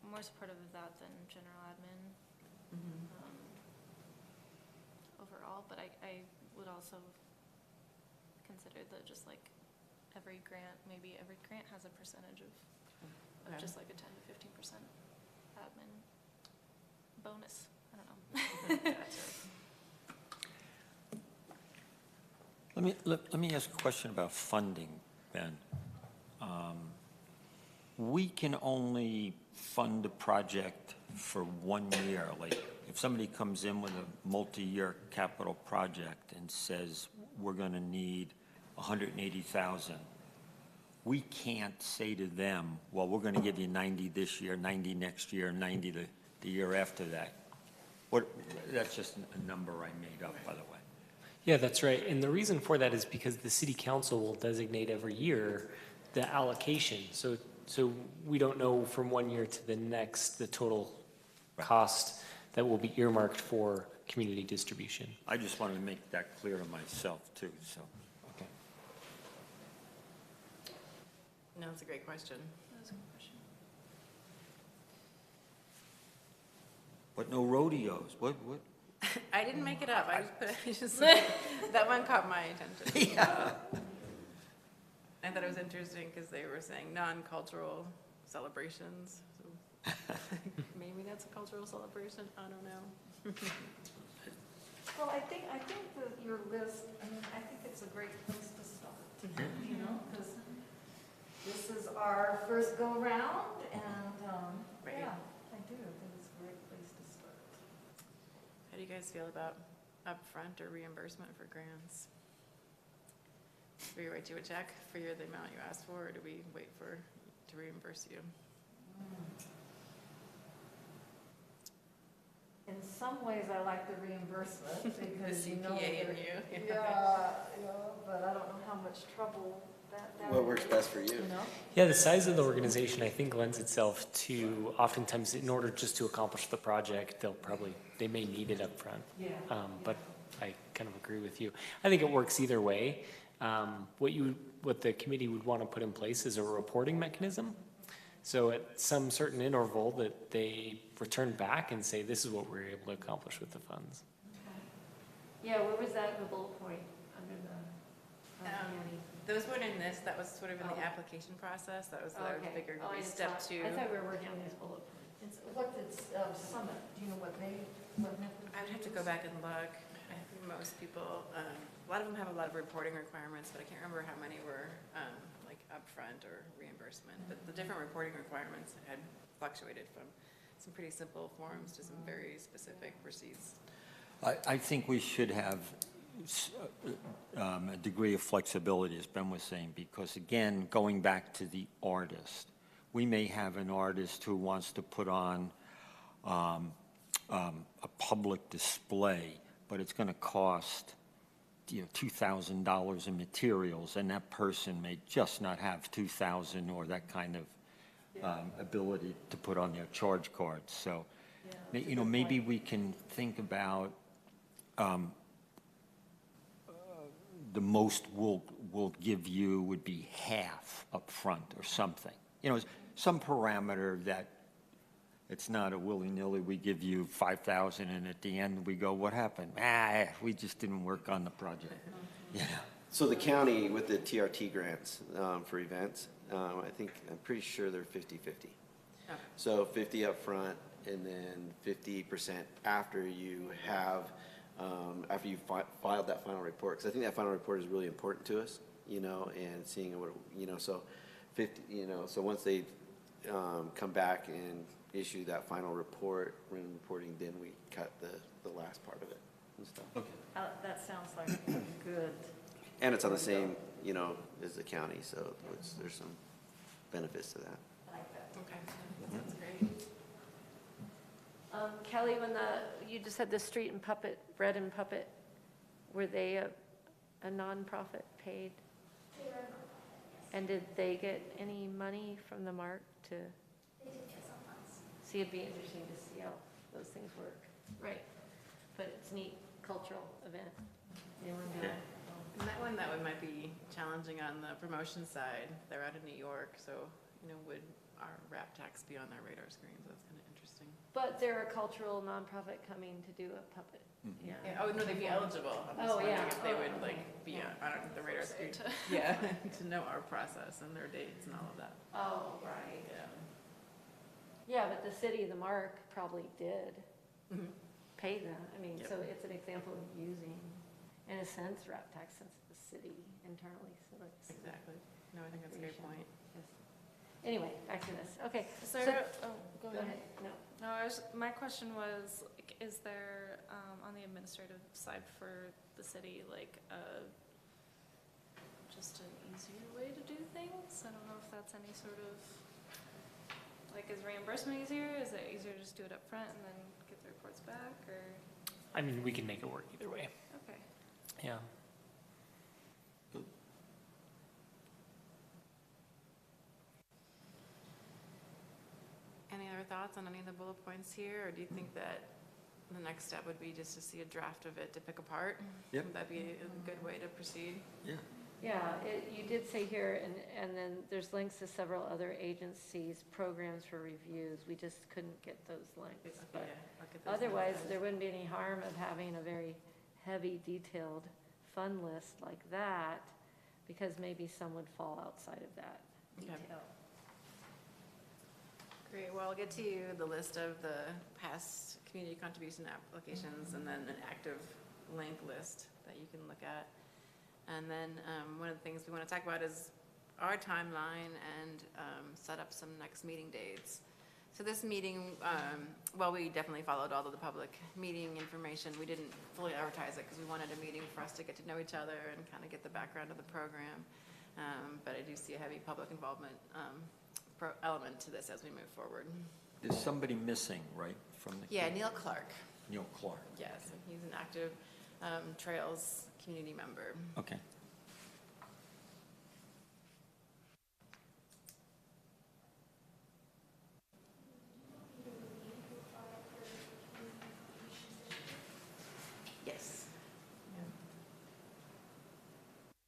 More supportive of that than general admin overall, but I would also consider that just like every grant, maybe every grant has a percentage of Okay. just like a 10 to 15% admin bonus. I don't know. Let me ask a question about funding, Ben. We can only fund a project for 1 year, like, if somebody comes in with a multi-year capital project and says, we're gonna need 180,000, we can't say to them, well, we're gonna give you 90 this year, 90 next year, 90 the year after that. That's just a number I made up, by the way. Yeah, that's right. And the reason for that is because the city council will designate every year the allocation. So we don't know from 1 year to the next the total cost that will be earmarked for community distribution. I just wanted to make that clear to myself, too, so, okay. No, it's a great question. But no rodeos, what? I didn't make it up. That one caught my attention. Yeah. I thought it was interesting because they were saying non-cultural celebrations. So maybe that's a cultural celebration. I don't know. Well, I think that your list, I mean, I think it's a great place to start, you know, because this is our first go-around, and, Right. yeah, I do think it's a great place to start. How do you guys feel about upfront or reimbursement for grants? Do we write you a check for the amount you asked for, or do we wait to reimburse you? In some ways, I like the reimbursement because, you know. CPA in that- you. Yeah, but I don't know how much trouble that. What works best for you? You know? Yeah, the size of the organization, I think, lends itself to, oftentimes, in order just to accomplish the project, they may need it up front. Yeah. But I kind of agree with you. I think it works either way. What the committee would want to put in place is a reporting mechanism. So at some certain interval that they return back and say, this is what we were able to accomplish with the funds. Yeah, where was that in the bullet point under the? Annie? Those weren't in this. That was sort of in the Oh. application process. That was the Okay. bigger Oh, I step thought- two. I thought we were working on these bullet points. What did Summit, do you know what method? I would have to go back and look. I think most people, a lot of them have a lot of reporting requirements, but I can't remember how many were like upfront or reimbursement. But the different reporting requirements had fluctuated from some pretty simple forms to some very specific receipts. I think we should have a degree of flexibility, as Ben was saying, because again, going back to the artist, we may have an artist who wants to put on a public display, but it's going to cost, $2,000 in materials, and that person may just not have $2,000 or that kind of ability to put on their charge cards. So, maybe we can think about the most we'll give you would be half up front or something. Some parameter that it's not a willy-nilly, we give you 5,000 and at the end we go, what happened? We just didn't work on the project. So the county with the TRT grants for events, I'm pretty sure they're 50-50. Okay. So 50 up front and then 50% after you have, after you filed that final report. Because I think that final report is really important to us, and seeing what, so 50, so once they come back and issue that final report, written reporting, then we cut the last part of it and stuff. Okay. That sounds like good. And it's on the same, as the county, so there's some benefits to that. I like that. Okay, that sounds great. Kelly, when you just had the Street and Puppet, Bread and Puppet, were they a nonprofit paid? They were a nonprofit, yes. And did they get any money from the MARC to, They did get some funds. see, it'd be interesting to see how those things work. Right. But it's neat, cultural event. And that one might be challenging on the promotion side. They're out of New York, so, would our rap tax be on their radar screens? That's kind of interesting. But they're a cultural nonprofit coming to do a puppet. Yeah. Yeah, oh, no, they'd be eligible. I'm just Oh, wondering yeah. if they would Okay. be on the radar screen. Yeah, to know our process and their dates and all of that. Oh, right. Yeah. Yeah, but the city, the MARC probably did Mhm. pay them. I mean, Yep. so it's an example of using, in a sense, rap tax since the city internally, so it's. Exactly. No, I think that's a great point. Yes. Anyway, back to this. Okay. Is so- there, oh, go Go ahead. ahead. No. No, my question was, like, is there, on the administrative side for the city, like, just an easier way to do things? I don't know if that's any sort of, like, is reimbursement easier? Is it easier to just do it up front and then get the reports back, or? I mean, we can make it work either way. Okay. Yeah. Any other thoughts on any of the bullet points here, or do you think that the next step would be just to see a draft of it to pick apart? Yep. Would that be a good way to proceed? Yeah, you did say here, and then there's links to several other agencies, programs for reviews. We just couldn't get those links. Okay, But yeah, I'll get those otherwise, notes. there wouldn't be any harm of having a very heavy, detailed fund list like that, because maybe some would fall outside of that Okay. detail. Great, well, I'll get to you the list of the past community contribution applications and then an active link list that you can look at. And then one of the things we want to talk about is our timeline and set up some next meeting dates. So this meeting, well, we definitely followed all of the public meeting information. We didn't fully advertise it because we wanted a meeting for us to get to know each other and kind of get the background of the program. But I do see a heavy public involvement element to this as we move forward. There's somebody missing, right, from the? Yeah, Neil Clark. Neil Clark. Yes, and he's an active Trails community member. Okay. Yes.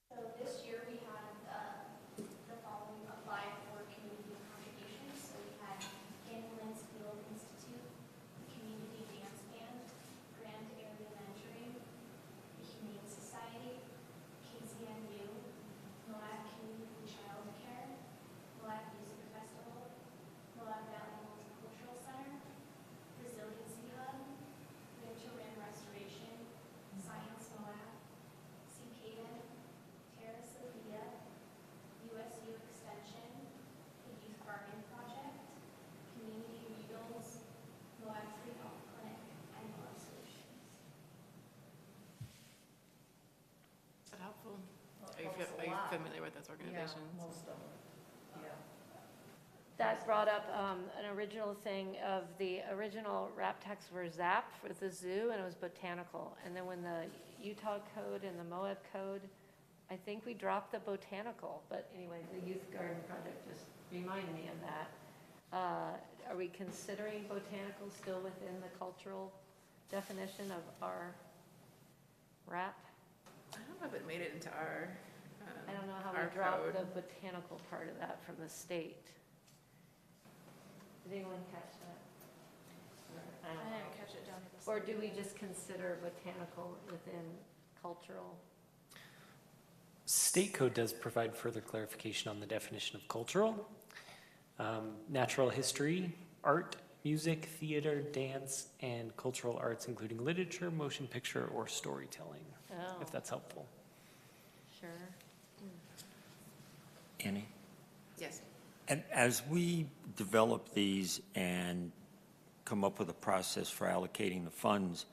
So this year we had the following apply for community contributions. So we had Ambulance Field Institute, Community Dance Band, Grand Area Mentoring, the Humane Society, KZNU, Moab Community Child Care, Moab Music Festival, Moab Valley Multicultural Center, Resiliency Hub, Winter Rim Restoration, Science Moab, Cicada, Terra Sophia, USU Extension, the Youth Garden Project, Community Rebuilds, Moab Free Health Clinic, and Moab Solutions. Is that helpful? Well, Are you helps a are you lot. familiar with those organizations? Yeah, most of them, yeah. That brought up an original thing of the original rap text were ZAP for the zoo, and it was botanical. And then when the Utah code and the Moab code, I think we dropped the botanical. But anyway, the Youth Garden Project just reminded me of that. Are we considering botanical still within the cultural definition of our rap? I don't know if it made it into our I don't know how our we dropped code. the botanical part of that from the state. Did anyone catch that? I I don't know. didn't catch it down to this. Or do we just consider botanical within cultural? State code does provide further clarification on the definition of cultural. Natural history, art, music, theater, dance, and cultural arts, including literature, motion picture, or storytelling, Oh, if that's helpful. sure. Annie? Yes. And as we develop these and come up with a process for allocating the funds,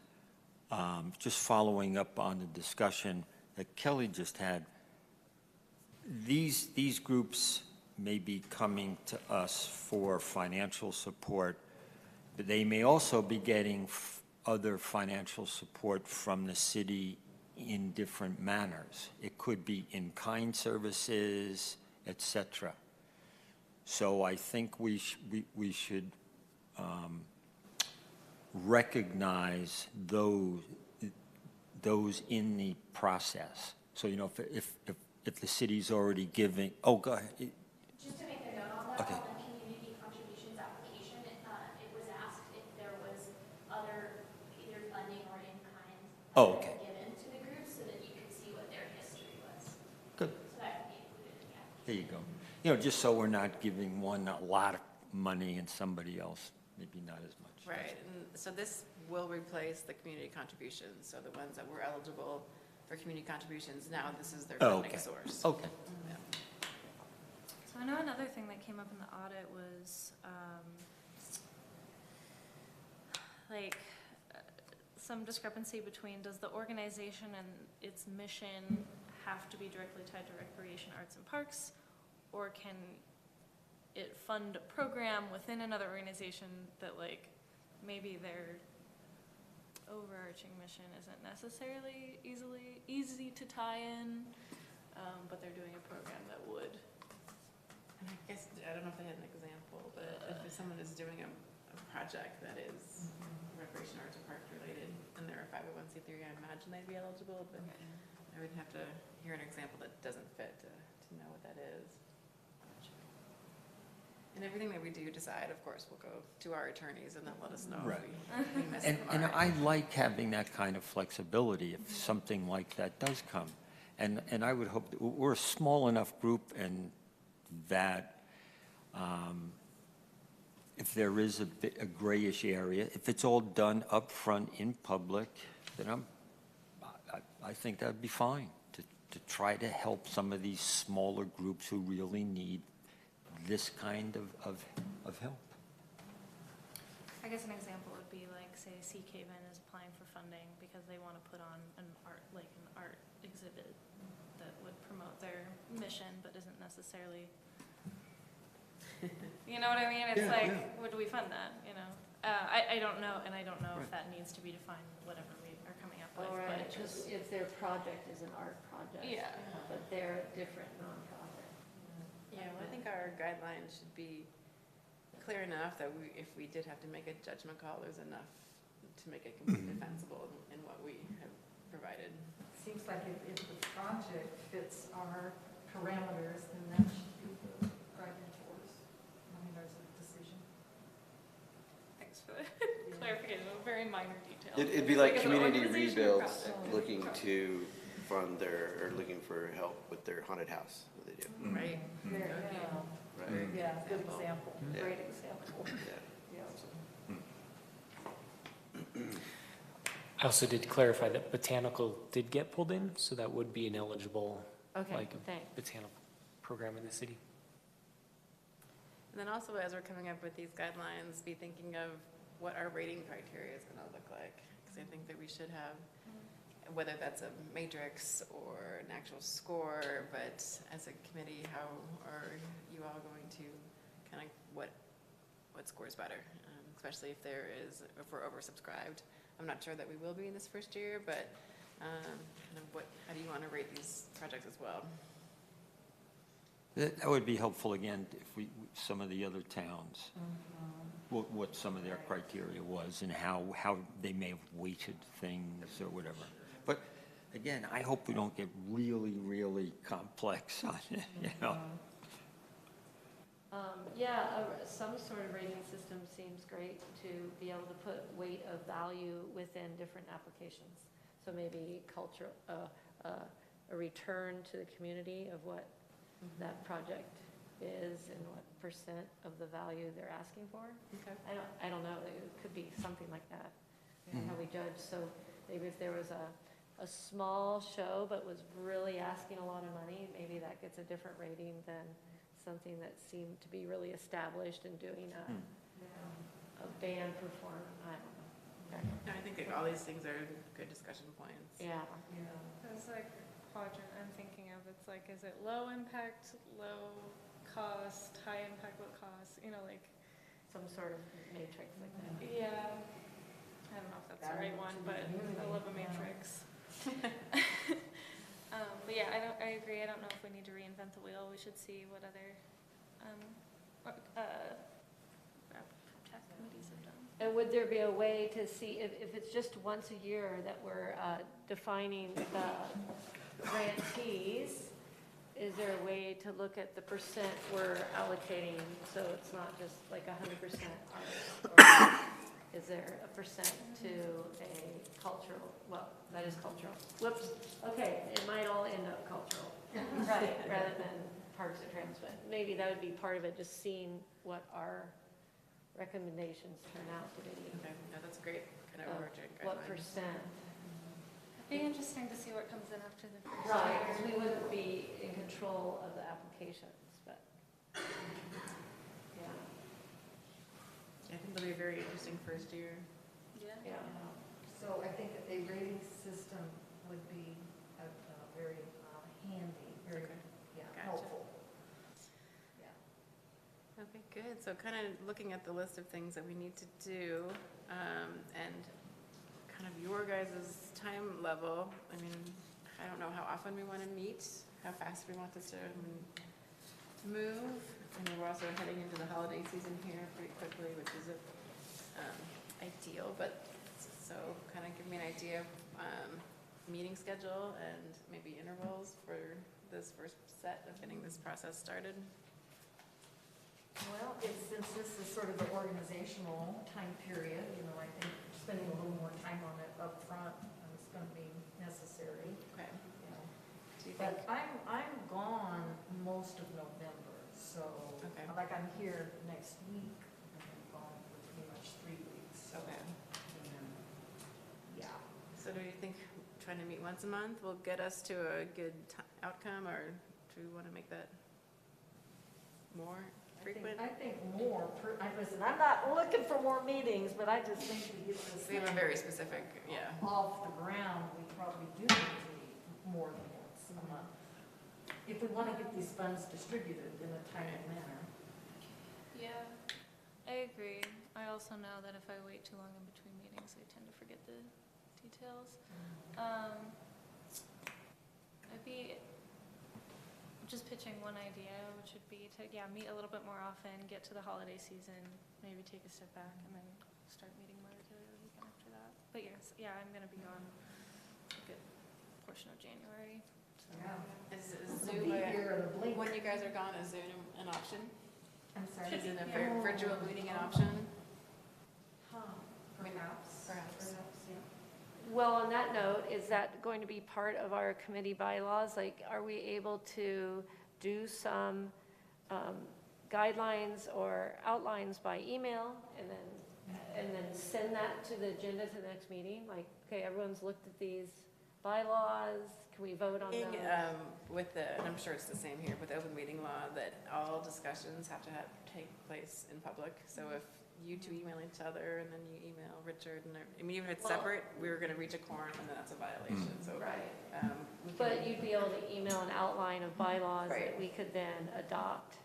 just following up on the discussion that Kelly just had, these groups may be coming to us for financial support, but they may also be getting other financial support from the city in different manners. It could be in-kind services, et cetera. So I think we should recognize those in the process. So, you know, if the city's already giving, oh, go ahead. Just to make a note on that, Okay. on the community contributions application, it was asked if there was other either funding or in-kind Oh, okay. given to the group so that you could see what their history was. Good. So that would be included in the application. There you go. You know, just so we're not giving one a lot of money and somebody else maybe not as much. Right, and so this will replace the community contributions, so the ones that were eligible for community contributions, now this is their Oh, funding okay. source. Okay. Yeah. So I know another thing that came up in the audit was like some discrepancy between, does the organization and its mission have to be directly tied to recreation, arts, and parks? Or can it fund a program within another organization that like maybe their overarching mission isn't necessarily easy to tie in, but they're doing a program that would. And I guess, I don't know if they had an example, but if someone is doing a project that is recreation, arts, or park related, and they're a 501c3, I imagine they'd be eligible, but I would have to hear an example that doesn't fit to know what that is. And everything that we do decide, of course, will go to our attorneys and they'll let us know Right. if we miss And the mark. I like having that kind of flexibility if something like that does come. And I would hope, that we're a small enough group and that if there is a grayish area, if it's all done up front in public, then I think that'd be fine to try to help some of these smaller groups who really need this kind of help. I guess an example would be like, say, Caven is applying for funding because they want to put on an art exhibit that would promote their mission, but isn't necessarily, you know what I mean? It's would we fund that, you know? I don't know, and I don't know if that needs to be defined, whatever we are coming up with. All right, but just if their project is an art project. Yeah. But they're a different nonprofit. Yeah, well, I think our guidelines should be clear enough that if we did have to make a judgment call, there's enough to make it completely defensible in what we have provided. Seems like if the project fits our parameters, then that should be the driving force. I mean, there's a decision. Thanks for the clarification, a very minor detail. It'd be Like, like is it an community organization or rebuilds project? looking to fund or looking for help with their haunted house that they do. Right. There, That would be- Right? yeah, good Example. example. Yeah. Great example. Yeah. Yeah. I also did clarify that botanical did get pulled in, so that would be an eligible, Okay, like, thanks. botanical program in the city. And then also, as we're coming up with these guidelines, be thinking of what our rating criteria is going to look like. Because I think that we should have, whether that's a matrix or an actual score, but as a committee, how are you all going to kind of, what scores better? Especially if we're oversubscribed. I'm not sure that we will be in this first year, but kind of how do you want to rate these projects as well? That would be helpful, again, if some of the other towns, what some of their criteria was and how they may have weighted things or whatever. But again, I hope we don't get really, really complex on it, you know? Some sort of rating system seems great to be able to put weight of value within different applications. So maybe culture, a return to the community of what that project is and what percent of the value they're asking for. Okay. I don't know, it could be something like that, how we judge. So maybe if there was a small show but was really asking a lot of money, maybe that gets a different rating than something that seemed to be really established and doing a band performance. I don't know. No, I think that all these things are good discussion points. Yeah. It's like quadrant I'm thinking of, it's like, is it low impact, low cost, high impact, low cost, you know, like. Some sort of matrix like that. Yeah. I don't know if that's the right one, but I love a matrix. But yeah, I agree, I don't know if we need to reinvent the wheel, we should see what other, TAC committees have done. And would there be a way to see, if it's just once a year that we're defining the grantees, is there a way to look at the percent we're allocating, so it's not just like 100% artists? Is there a percent to a cultural, well, that is cultural. Whoops, okay, it might all end up cultural, right, rather than parks and trans, but maybe that would be part of it, just seeing what our recommendations turn out to be. Okay, no, that's great, kind of overarching What guidelines. percent? It'd be interesting to see what comes in after the first Right, year. because we wouldn't be in control of the applications, but, yeah. I think it'll be a very interesting first year. Yeah. So I think a rating system would be very handy, very, Okay. yeah, Gotcha. helpful. Yeah. Okay, good. So kind of looking at the list of things that we need to do, and kind of your guys' time level. I mean, I don't know how often we want to meet, how fast we want this to move. I mean, we're also heading into the holiday season here pretty quickly, which is ideal, but so kind of give me an idea of meeting schedule and maybe intervals for this first set of getting this process started. Well, since this is sort of an organizational time period, I think spending a little more time on it up front is going to be necessary. Okay. you know. Do you think? But I'm gone most of November, so, Okay. like, I'm here next week, and I'm gone for pretty much 3 weeks, so. Okay. And then, yeah. So do you think trying to meet once a month will get us to a good outcome, or do we want to make that more frequent? I think more, listen, I'm not looking for more meetings, but I just think to get this We have a thing very specific, yeah. off the ground, we probably do need to meet more than once a month. If we want to get these funds distributed in a timely manner. Yeah, I agree. I also know that if I wait too long in between meetings, I tend to forget the details. I'd be just pitching one idea, which would be to, meet a little bit more often, get to the holiday season, maybe take a step back, and then start meeting more regularly again after that. But yes, I'm gonna be gone a good portion of January. So. Yeah. Is We'll Zoom, be here in a blink. when you guys are gone, is Zoom an option? I'm sorry. Is it a virtual meeting an option? Perhaps. Perhaps. Yeah. Well, on that note, is that going to be part of our committee bylaws? Like, are we able to do some guidelines or outlines by email and then send that to the agenda to the next meeting? Like, okay, everyone's looked at these bylaws, can we vote on those? And I'm sure it's the same here with the open meeting law, that all discussions have to take place in public. So if you two email each other and then you email Richard, and even if it's separate, we're gonna reach a quorum and then that's a violation, so. Right. we can- But you'd be able to email an outline of bylaws that Right. we could then adopt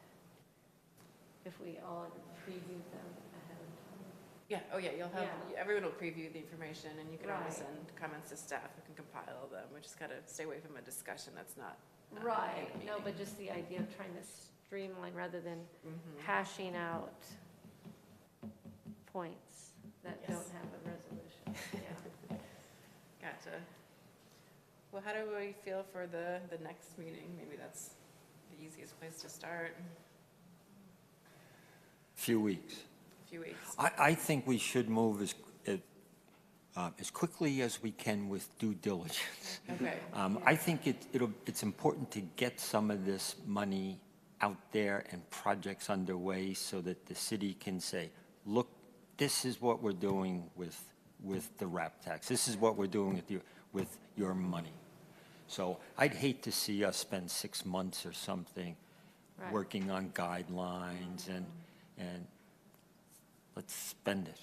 if we all previewed them ahead of time. Yeah, you'll have, Yeah. everyone will preview the information, and you can always Right. send comments to staff who can compile them. We just gotta stay away from a discussion that's not. in Right, the no, meeting. but just the idea of trying to streamline rather than Mhm. hashing out points that Yes. don't have a resolution. Yeah. Gotcha. Well, how do we feel for the next meeting? Maybe that's the easiest place to start. Few weeks. A few weeks. I think we should move as quickly as we can with due diligence. Okay. I think it's important to get some of this money out there and projects underway so that the city can say, look, this is what we're doing with the RAP tax. This is what we're doing with your money. So I'd hate to see us spend 6 months or something Right. working on guidelines and let's spend it.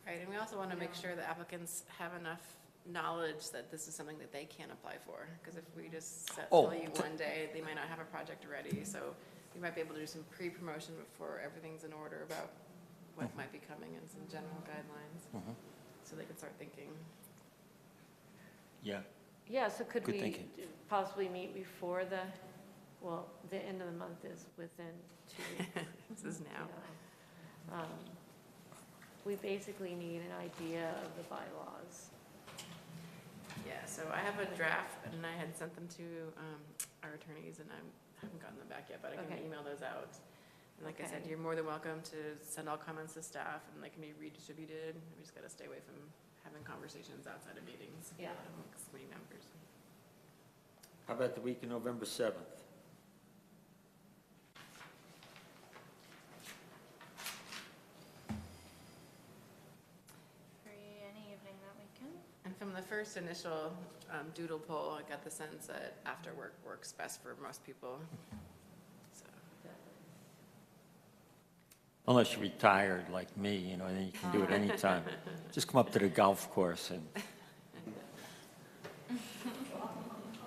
Right, and we also want to make sure the applicants have enough knowledge that this is something that they can apply for. Because if we just tell you one day, they might not have a project ready. So we might be able to do some pre-promotion before everything's in order about what might be coming and some general guidelines. So they can start thinking. Yeah. Yeah, so could Good we thinking. possibly meet before the end of the month is within 2 weeks. This is now. Yeah. We basically need an idea of the bylaws. Yeah, so I have a draft, and I had sent them to our attorneys, and I haven't gotten them back yet, but I can Okay. email those out. And like I said, Okay. you're more than welcome to send all comments to staff, and they can be redistributed. We just gotta stay away from having conversations outside of meetings. Yeah. Amongst committee members. How about the week of November 7th? Free any evening that weekend. And from the first initial doodle poll, I got the sense that after work works best for most people. So, Unless you're retired like me, you know, then you can do it anytime. Just come up to the golf course and,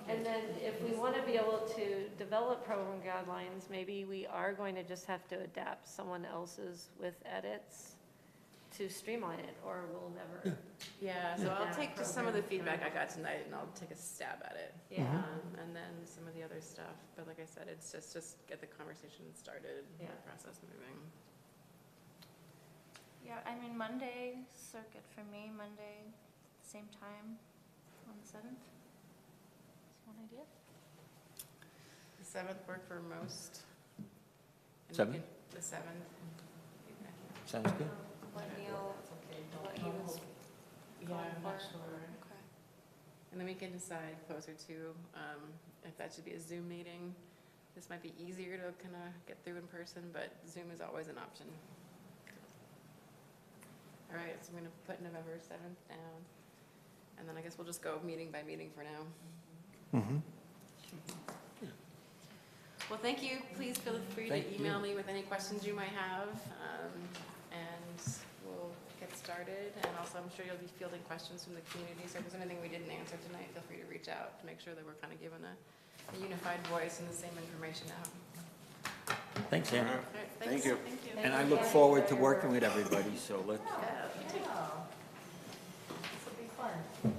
And then if we want to be able to develop program guidelines, maybe we are going to just have to adapt someone else's with edits to streamline it, or we'll never. Yeah, so I'll Yeah. take just some of the feedback I got tonight and I'll take a stab at it. Yeah. And then some of the other stuff, but like I said, it's just get the conversation started, Yeah. the process moving. Yeah, I mean, Monday, so good for me, Monday, same time on the 7th. That's one idea. The 7th worked for most. And you 7th? can- The 7th. sounds good? What Neil, what he was Yeah, going I'm not for. sure. Okay. And then we can decide closer to if that should be a Zoom meeting. This might be easier to kind of get through in person, but Zoom is always an option. All right, so I'm going to put November 7th down. And then I guess we'll just go meeting by meeting for now. Mm-hmm. Well, thank you. Please feel free Thank to you. email me with any questions you might have. And we'll get started. And also, I'm sure you'll be fielding questions from the community. So if there's anything we didn't answer tonight, feel free to reach out to make sure that we're kind of given a unified voice and the same information out. Thanks, Anna. All right, Thank thanks. you. Thank you. And I look forward to working with everybody, so let's, Yeah. This will be fun.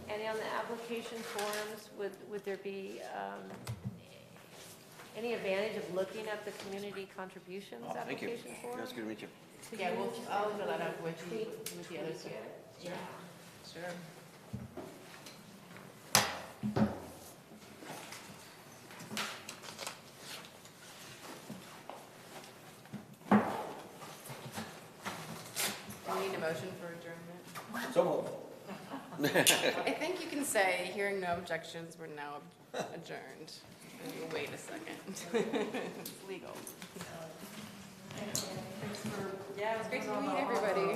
And on the application forms, would there be any advantage of looking at the community contributions Oh, thank you. application form? That's good to meet you. Yeah, I'll fill that out with you, with the others. Yeah. Sure. Do we need a motion for adjournment? so I think you can say, hearing no objections, we're now adjourned. And you wait a second. It's legal. Yeah, it was great to meet everybody.